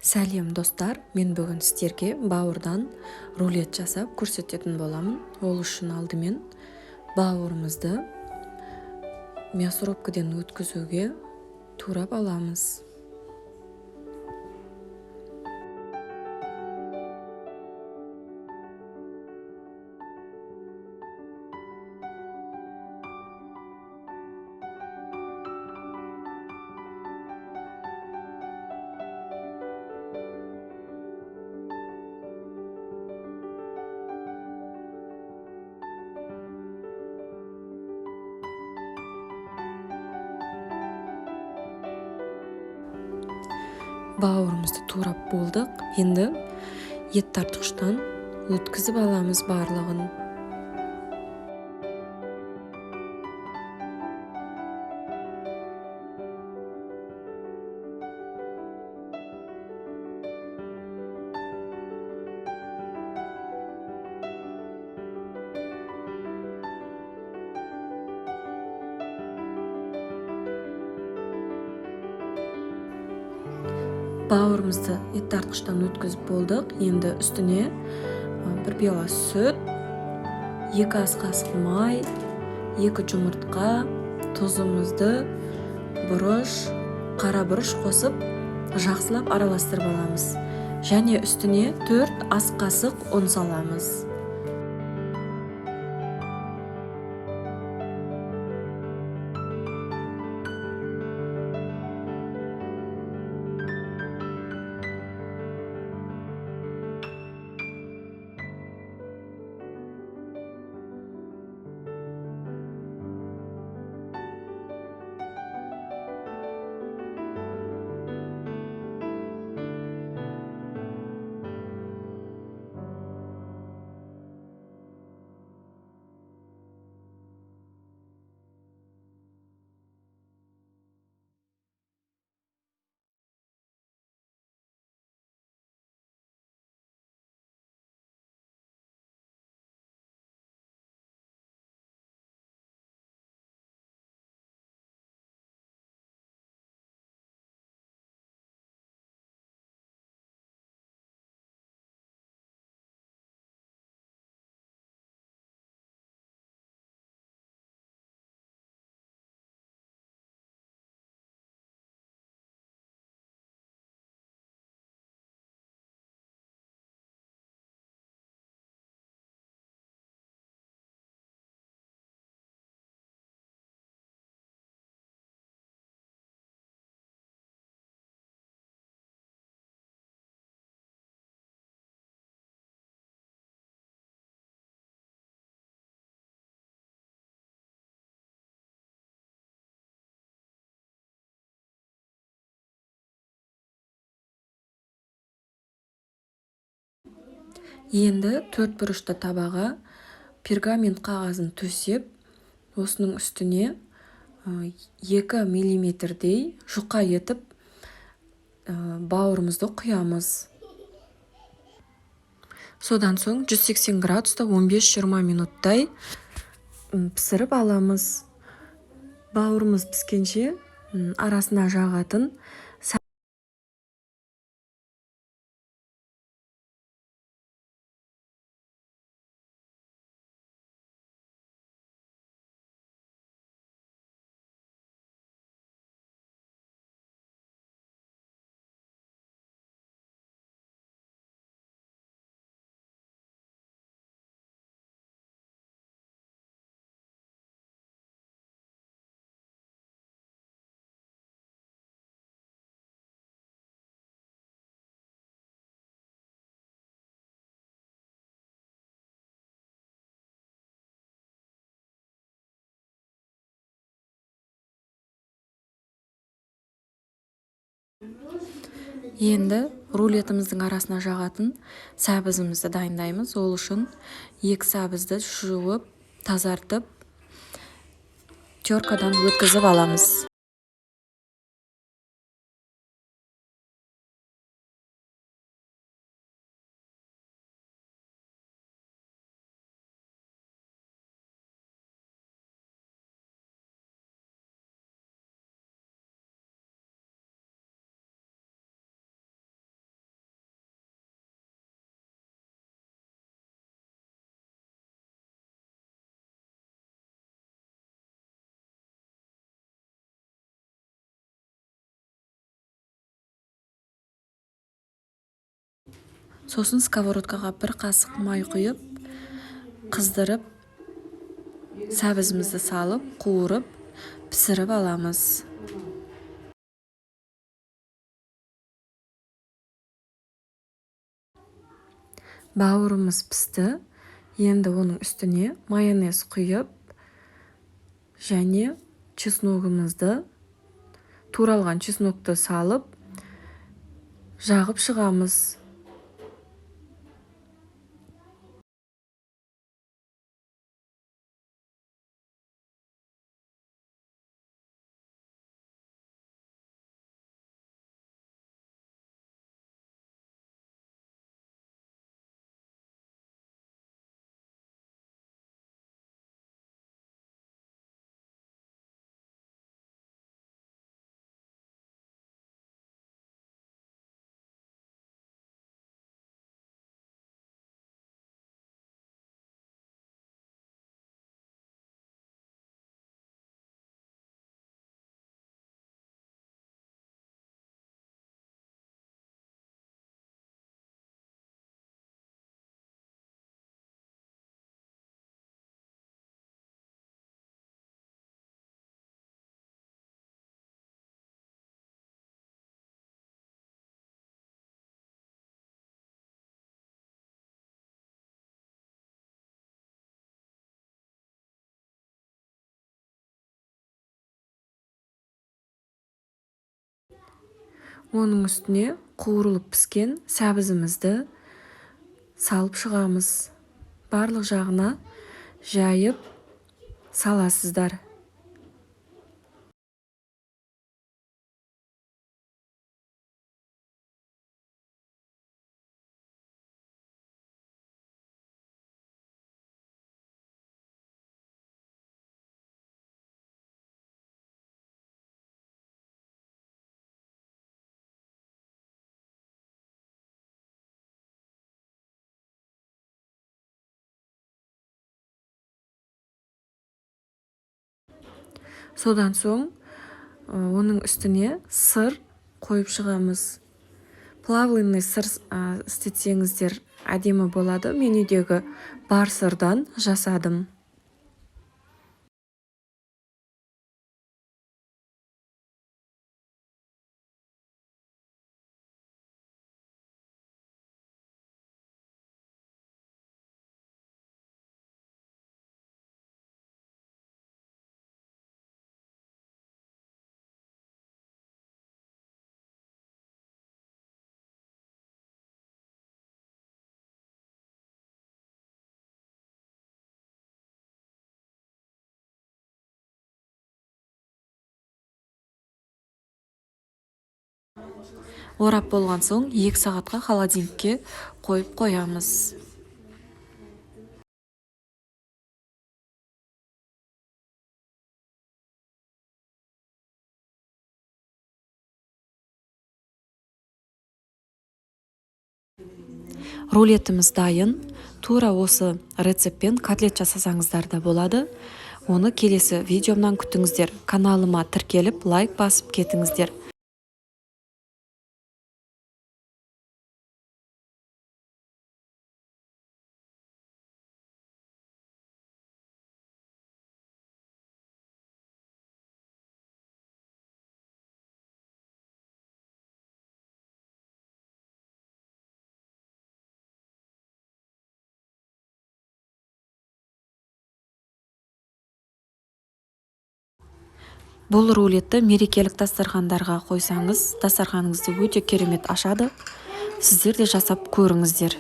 Сәлем достар, мен бүгін сіздерге бауырдан рулет жасап көрсететін боламын. Ол үшін алдымен бауырымызды мясорубкіден өткізуге турап аламыз. Бауырымызды турап болдық. Енді ет тартқыштан өткізіп аламыз барлығын. Бауырымызды ет тартқыштан өткізіп болдық. Енді үстіне бір пиала сүт, 2 ас қасық май, 2 жұмыртқа, тұзымызды, бұрыш, қара бұрыш қосып, жақсылап араластырып аламыз. Және үстіне 4 ас қасық ұн саламыз. Енді 4 бұрышты табаға пергамент қағазын төсеп, осының үстіне 2 миллиметрдей жұқа етіп бауырымызды құямыз. Содан соң 180 градуста 15-20 минуттай пісіріп аламыз. Бауырымыз піскенше арасына жағатын Енді рулетіміздің арасына жағатын сәбізімізді дайындаймыз. Ол үшін 2 сәбізді жуып, тазартып, теркадан өткізіп аламыз. Сосын сковородкаға бір қасық май құйып, қыздырып, сәбізімізді салып, қуырып, пісіріп аламыз. Бауырымыз пісті. Енді оның үстіне майонез құйып, және чесногымызды, туралған чеснокты салып, жағып шығамыз. Оның үстіне қуырылып піскен сәбізімізді салып шығамыз. Барлық жағына жайып саласыздар. Содан соң оның үстіне сыр қойып шығамыз. Плавленый сыр істетсеңіздер әдемі болады. Мен үйдегі бар сырдан жасадым. Орап болған соң 2 сағатқа холодильникке қойып қоямыз. Рулетіміз дайын. Тура осы рецептпен котлет жасасаңыздар да болады. Оны келесі видеомнан күтіңіздер. Каналыма тіркеліп, лайк басып кетіңіздер. Бұл рулетті мерекелік дастархандарға қойсаңыз, дастарханыңызды өте керемет ашады. Сіздер де жасап көріңіздер.